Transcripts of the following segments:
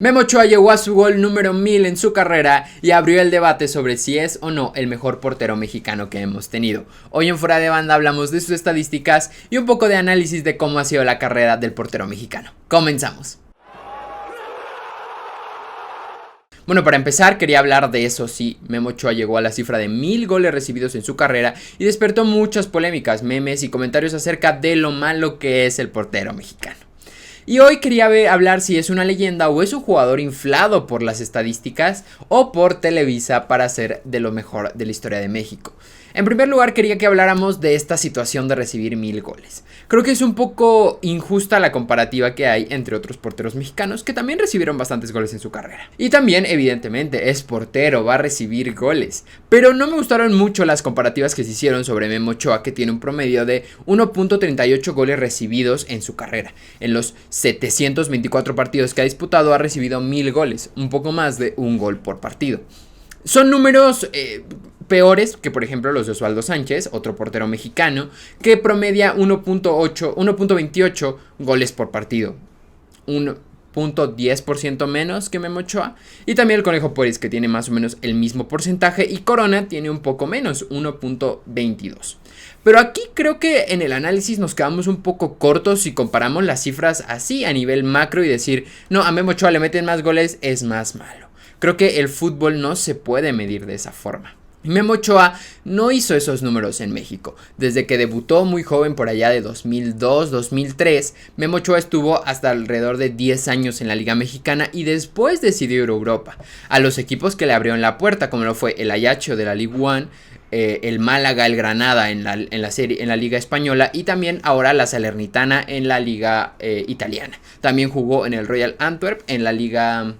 Memo Ochoa llegó a su gol número 1000 en su carrera y abrió el debate sobre si es o no el mejor portero mexicano que hemos tenido. Hoy en Fuera de Banda hablamos de sus estadísticas y un poco de análisis de cómo ha sido la carrera del portero mexicano. Comenzamos. Bueno, para empezar quería hablar de eso sí, Memo Ochoa llegó a la cifra de 1000 goles recibidos en su carrera y despertó muchas polémicas, memes y comentarios acerca de lo malo que es el portero mexicano. Y hoy quería hablar si es una leyenda o es un jugador inflado por las estadísticas o por Televisa para ser de lo mejor de la historia de México. En primer lugar quería que habláramos de esta situación de recibir 1000 goles. Creo que es un poco injusta la comparativa que hay entre otros porteros mexicanos que también recibieron bastantes goles en su carrera. Y también evidentemente es portero, va a recibir goles. Pero no me gustaron mucho las comparativas que se hicieron sobre Memo Ochoa, que tiene un promedio de 1.38 goles recibidos en su carrera. En los 724 partidos que ha disputado ha recibido 1000 goles, un poco más de un gol por partido. Son números peores que por ejemplo los de Osvaldo Sánchez, otro portero mexicano, que promedia 1.28 goles por partido. 1.10% menos que Memo Ochoa. Y también el Conejo Pérez, que tiene más o menos el mismo porcentaje. Y Corona tiene un poco menos, 1.22. Pero aquí creo que en el análisis nos quedamos un poco cortos si comparamos las cifras así a nivel macro y decir, no, a Memo Ochoa le meten más goles, es más malo. Creo que el fútbol no se puede medir de esa forma. Memo Ochoa no hizo esos números en México. Desde que debutó muy joven por allá de 2002-2003, Memo Ochoa estuvo hasta alrededor de 10 años en la Liga Mexicana y después decidió ir a Europa, a los equipos que le abrieron la puerta, como lo fue el Ajaccio de la Ligue 1, el Málaga, el Granada en la Liga Española y también ahora la Salernitana en la Liga Italiana. También jugó en el Royal Antwerp en la Liga...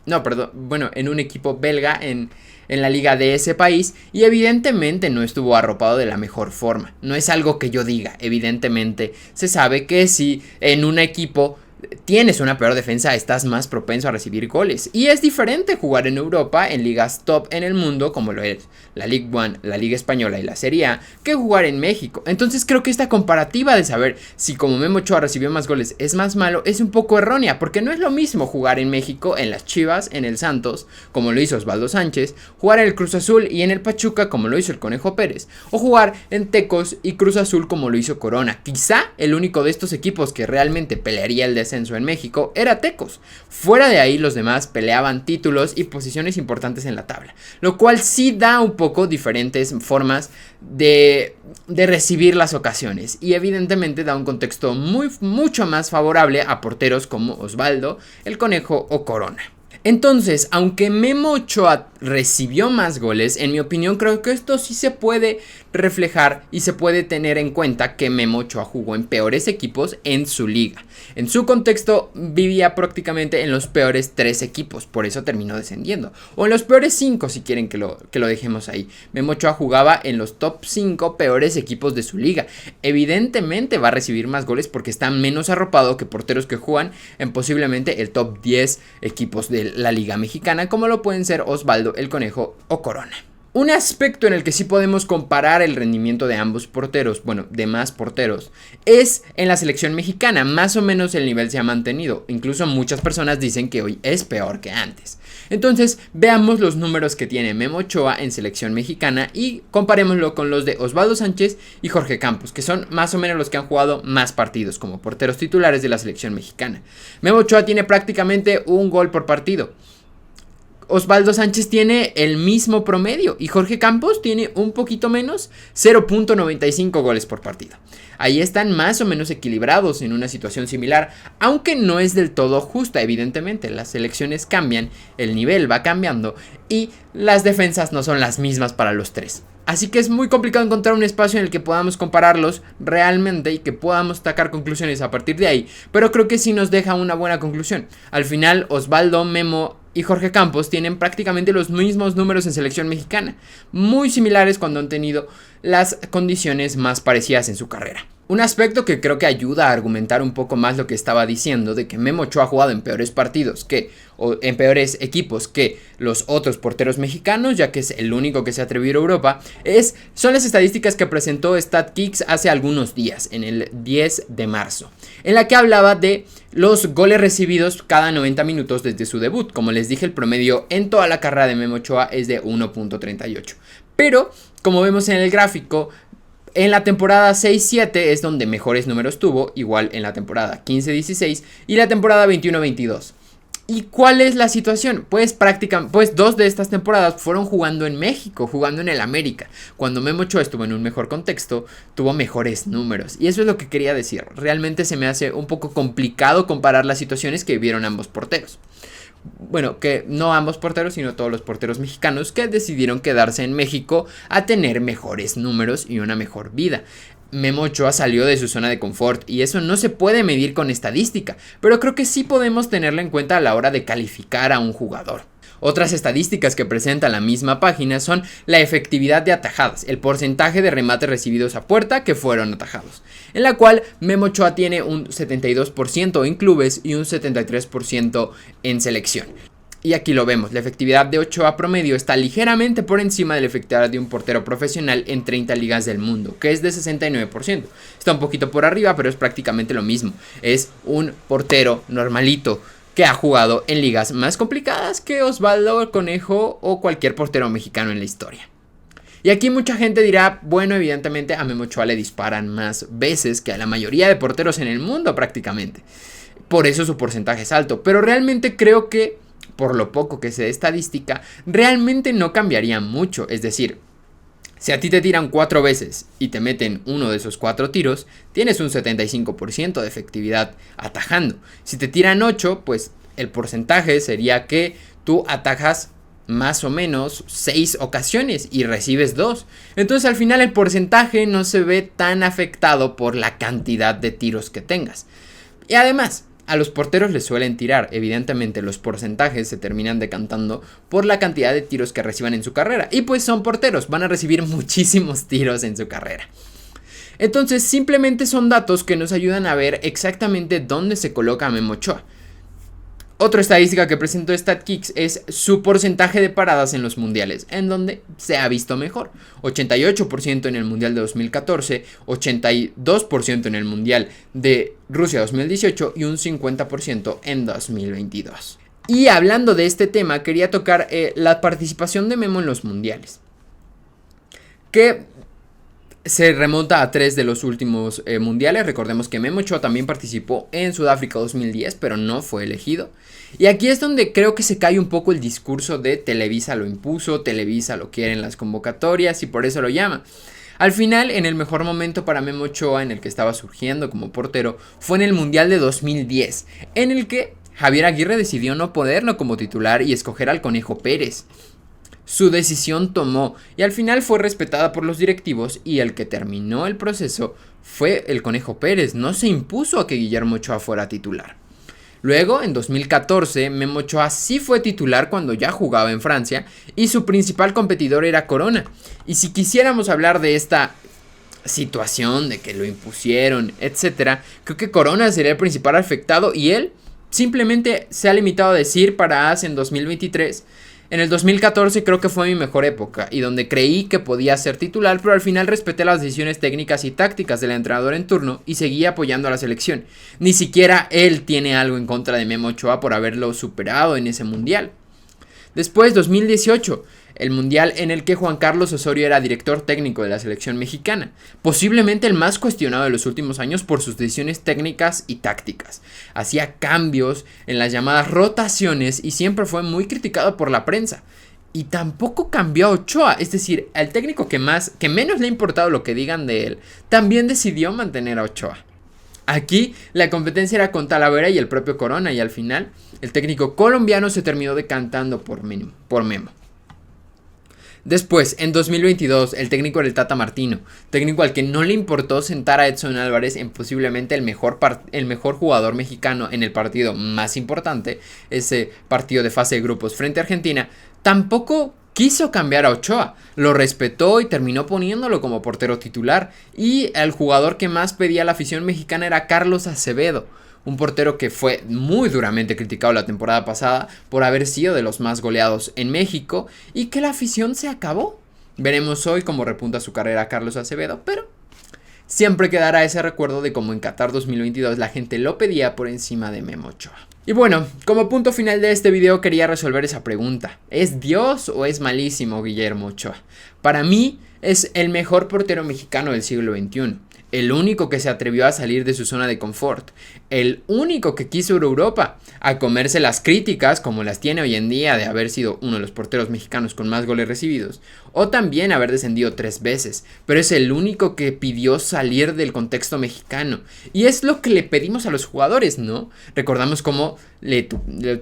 en un equipo belga en la liga de ese país y evidentemente no estuvo arropado de la mejor forma. No es algo que yo diga, evidentemente se sabe que si en un equipo tienes una peor defensa estás más propenso a recibir goles y es diferente jugar en Europa en ligas top en el mundo como lo es la Ligue 1, la Liga Española y la Serie A que jugar en México. Entonces creo que esta comparativa de saber si como Memo Ochoa recibió más goles es más malo es un poco errónea, porque no es lo mismo jugar en México en las Chivas, en el Santos como lo hizo Osvaldo Sánchez, jugar en el Cruz Azul y en el Pachuca como lo hizo el Conejo Pérez, o jugar en Tecos y Cruz Azul como lo hizo Corona. Quizá el único de estos equipos que realmente pelearía el descenso en México era Tecos. Fuera de ahí los demás peleaban títulos y posiciones importantes en la tabla, lo cual sí da un poco diferentes formas de recibir las ocasiones y evidentemente da un contexto mucho más favorable a porteros como Osvaldo, el Conejo o Corona. Entonces, aunque Memo Ochoa recibió más goles, en mi opinión creo que esto sí se puede reflejar y se puede tener en cuenta que Memo Ochoa jugó en peores equipos en su liga. En su contexto vivía prácticamente en los peores 3 equipos, por eso terminó descendiendo. O en los peores 5 si quieren que lo dejemos ahí. Memo Ochoa jugaba en los top 5 peores equipos de su liga. Evidentemente va a recibir más goles porque está menos arropado que porteros que juegan en posiblemente el top 10 equipos de la Liga Mexicana, como lo pueden ser Osvaldo, el Conejo o Corona. Un aspecto en el que sí podemos comparar el rendimiento de ambos porteros, de más porteros, es en la selección mexicana. Más o menos el nivel se ha mantenido. Incluso muchas personas dicen que hoy es peor que antes. Entonces, veamos los números que tiene Memo Ochoa en selección mexicana y comparémoslo con los de Osvaldo Sánchez y Jorge Campos, que son más o menos los que han jugado más partidos como porteros titulares de la selección mexicana. Memo Ochoa tiene prácticamente un gol por partido. Osvaldo Sánchez tiene el mismo promedio y Jorge Campos tiene un poquito menos, 0.95 goles por partido. Ahí están más o menos equilibrados en una situación similar, aunque no es del todo justa, evidentemente. Las selecciones cambian, el nivel va cambiando y las defensas no son las mismas para los tres. Así que es muy complicado encontrar un espacio en el que podamos compararlos realmente y que podamos sacar conclusiones a partir de ahí, pero creo que sí nos deja una buena conclusión. Al final, Osvaldo, Memo y Jorge Campos tienen prácticamente los mismos números en selección mexicana, muy similares cuando han tenido las condiciones más parecidas en su carrera. Un aspecto que creo que ayuda a argumentar un poco más lo que estaba diciendo de que Memo Ochoa ha jugado en peores partidos o en peores equipos que los otros porteros mexicanos, ya que es el único que se atrevió a ir a Europa, son las estadísticas que presentó StatKicks hace algunos días, en el 10 de marzo, en la que hablaba de los goles recibidos cada 90 minutos desde su debut. Como les dije, el promedio en toda la carrera de Memo Ochoa es de 1.38. Pero, como vemos en el gráfico, en la temporada 6-7 es donde mejores números tuvo, igual en la temporada 15-16 y la temporada 21-22. ¿Y cuál es la situación? Pues dos de estas temporadas fueron jugando en México, jugando en el América. Cuando Memo Ochoa estuvo en un mejor contexto, tuvo mejores números. Y eso es lo que quería decir. Realmente se me hace un poco complicado comparar las situaciones que vivieron ambos porteros. Bueno, que no ambos porteros, sino todos los porteros mexicanos que decidieron quedarse en México a tener mejores números y una mejor vida. Memo Ochoa salió de su zona de confort y eso no se puede medir con estadística, pero creo que sí podemos tenerlo en cuenta a la hora de calificar a un jugador. Otras estadísticas que presenta la misma página son la efectividad de atajadas, el porcentaje de remates recibidos a puerta que fueron atajados, en la cual Memo Ochoa tiene un 72% en clubes y un 73% en selección. Y aquí lo vemos, la efectividad de Ochoa promedio está ligeramente por encima de la efectividad de un portero profesional en 30 ligas del mundo, que es de 69%. Está un poquito por arriba, pero es prácticamente lo mismo. Es un portero normalito que ha jugado en ligas más complicadas que Osvaldo el Conejo o cualquier portero mexicano en la historia. Y aquí mucha gente dirá, bueno, evidentemente a Memo Ochoa le disparan más veces que a la mayoría de porteros en el mundo prácticamente. Por eso su porcentaje es alto, pero realmente creo que, por lo poco que sé de estadística, realmente no cambiaría mucho. Es decir, si a ti te tiran 4 veces y te meten uno de esos 4 tiros, tienes un 75% de efectividad atajando. Si te tiran 8, pues el porcentaje sería que tú atajas más o menos 6 ocasiones y recibes 2. Entonces al final el porcentaje no se ve tan afectado por la cantidad de tiros que tengas. Y además, a los porteros les suelen tirar. Evidentemente los porcentajes se terminan decantando por la cantidad de tiros que reciban en su carrera. Y pues son porteros, van a recibir muchísimos tiros en su carrera. Entonces simplemente son datos que nos ayudan a ver exactamente dónde se coloca Memo Ochoa. Otra estadística que presentó StatKicks es su porcentaje de paradas en los mundiales, en donde se ha visto mejor. 88% en el mundial de 2014, 82% en el mundial de Rusia 2018 y un 50% en 2022. Y hablando de este tema, quería tocar la participación de Memo en los mundiales, que se remonta a 3 de los últimos mundiales. Recordemos que Memo Ochoa también participó en Sudáfrica 2010, pero no fue elegido. Y aquí es donde creo que se cae un poco el discurso de Televisa lo impuso, Televisa lo quiere en las convocatorias y por eso lo llama. Al final, en el mejor momento para Memo Ochoa, en el que estaba surgiendo como portero, fue en el Mundial de 2010, en el que Javier Aguirre decidió no ponerlo como titular y escoger al Conejo Pérez. Su decisión tomó y al final fue respetada por los directivos y el que terminó el proceso fue el Conejo Pérez. No se impuso a que Guillermo Ochoa fuera titular. Luego, en 2014, Memo Ochoa sí fue titular cuando ya jugaba en Francia y su principal competidor era Corona. Y si quisiéramos hablar de esta situación de que lo impusieron, etcétera, creo que Corona sería el principal afectado y él simplemente se ha limitado a decir para AS en 2023: en el 2014 creo que fue mi mejor época y donde creí que podía ser titular, pero al final respeté las decisiones técnicas y tácticas del entrenador en turno y seguí apoyando a la selección. Ni siquiera él tiene algo en contra de Memo Ochoa por haberlo superado en ese mundial. Después, 2018, el mundial en el que Juan Carlos Osorio era director técnico de la selección mexicana, posiblemente el más cuestionado de los últimos años por sus decisiones técnicas y tácticas. Hacía cambios en las llamadas rotaciones y siempre fue muy criticado por la prensa. Y tampoco cambió a Ochoa, es decir, al técnico que menos le ha importado lo que digan de él, también decidió mantener a Ochoa. Aquí la competencia era con Talavera y el propio Corona y al final el técnico colombiano se terminó decantando por Memo. Después, en 2022, el técnico era el Tata Martino, técnico al que no le importó sentar a Edson Álvarez en posiblemente el mejor jugador mexicano en el partido más importante, ese partido de fase de grupos frente a Argentina. Tampoco quiso cambiar a Ochoa, lo respetó y terminó poniéndolo como portero titular. Y el jugador que más pedía la afición mexicana era Carlos Acevedo, un portero que fue muy duramente criticado la temporada pasada por haber sido de los más goleados en México y que la afición se acabó. Veremos hoy cómo repunta su carrera Carlos Acevedo, pero siempre quedará ese recuerdo de cómo en Qatar 2022 la gente lo pedía por encima de Memo Ochoa. Y bueno, como punto final de este video quería resolver esa pregunta. ¿Es Dios o es malísimo Guillermo Ochoa? Para mí es el mejor portero mexicano del siglo XXI. El único que se atrevió a salir de su zona de confort. El único que quiso ir a Europa a comerse las críticas como las tiene hoy en día de haber sido uno de los porteros mexicanos con más goles recibidos. O también haber descendido 3 veces. Pero es el único que pidió salir del contexto mexicano. Y es lo que le pedimos a los jugadores, ¿no? Recordamos cómo le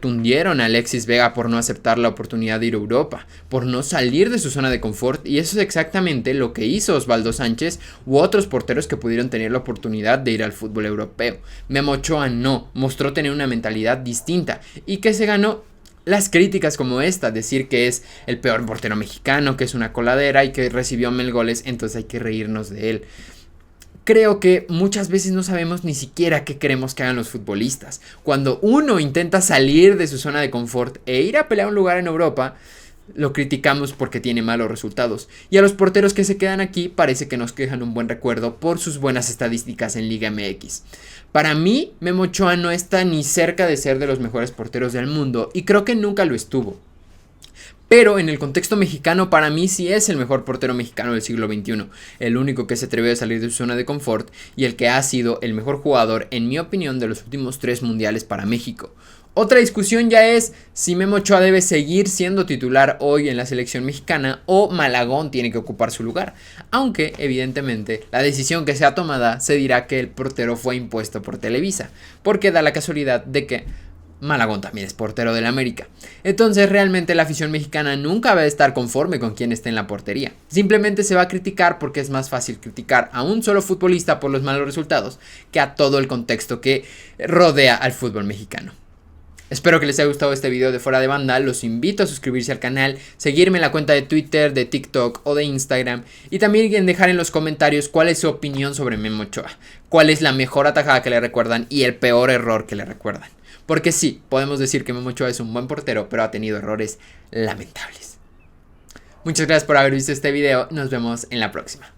tundieron a Alexis Vega por no aceptar la oportunidad de ir a Europa. Por no salir de su zona de confort. Y eso es exactamente lo que hizo Osvaldo Sánchez u otros porteros que pudieron tener la oportunidad de ir al fútbol europeo. Memo Ochoa no, mostró tener una mentalidad distinta y que se ganó las críticas como esta, decir que es el peor portero mexicano, que es una coladera y que recibió 1000 goles, entonces hay que reírnos de él. Creo que muchas veces no sabemos ni siquiera qué queremos que hagan los futbolistas. Cuando uno intenta salir de su zona de confort e ir a pelear un lugar en Europa, lo criticamos porque tiene malos resultados. Y a los porteros que se quedan aquí parece que nos dejan un buen recuerdo por sus buenas estadísticas en Liga MX. Para mí, Memo Ochoa no está ni cerca de ser de los mejores porteros del mundo y creo que nunca lo estuvo. Pero en el contexto mexicano para mí sí es el mejor portero mexicano del siglo XXI, el único que se atrevió a salir de su zona de confort y el que ha sido el mejor jugador en mi opinión de los últimos 3 mundiales para México. Otra discusión ya es si Memo Ochoa debe seguir siendo titular hoy en la selección mexicana o Malagón tiene que ocupar su lugar, aunque evidentemente la decisión que sea tomada se dirá que el portero fue impuesto por Televisa, porque da la casualidad de que Malagón también es portero del América. Entonces realmente la afición mexicana nunca va a estar conforme con quien esté en la portería. Simplemente se va a criticar porque es más fácil criticar a un solo futbolista por los malos resultados que a todo el contexto que rodea al fútbol mexicano. Espero que les haya gustado este video de Fuera de Banda, los invito a suscribirse al canal, seguirme en la cuenta de Twitter, de TikTok o de Instagram y también dejar en los comentarios cuál es su opinión sobre Memo Ochoa, cuál es la mejor atajada que le recuerdan y el peor error que le recuerdan. Porque sí, podemos decir que Memo Ochoa es un buen portero, pero ha tenido errores lamentables. Muchas gracias por haber visto este video, nos vemos en la próxima.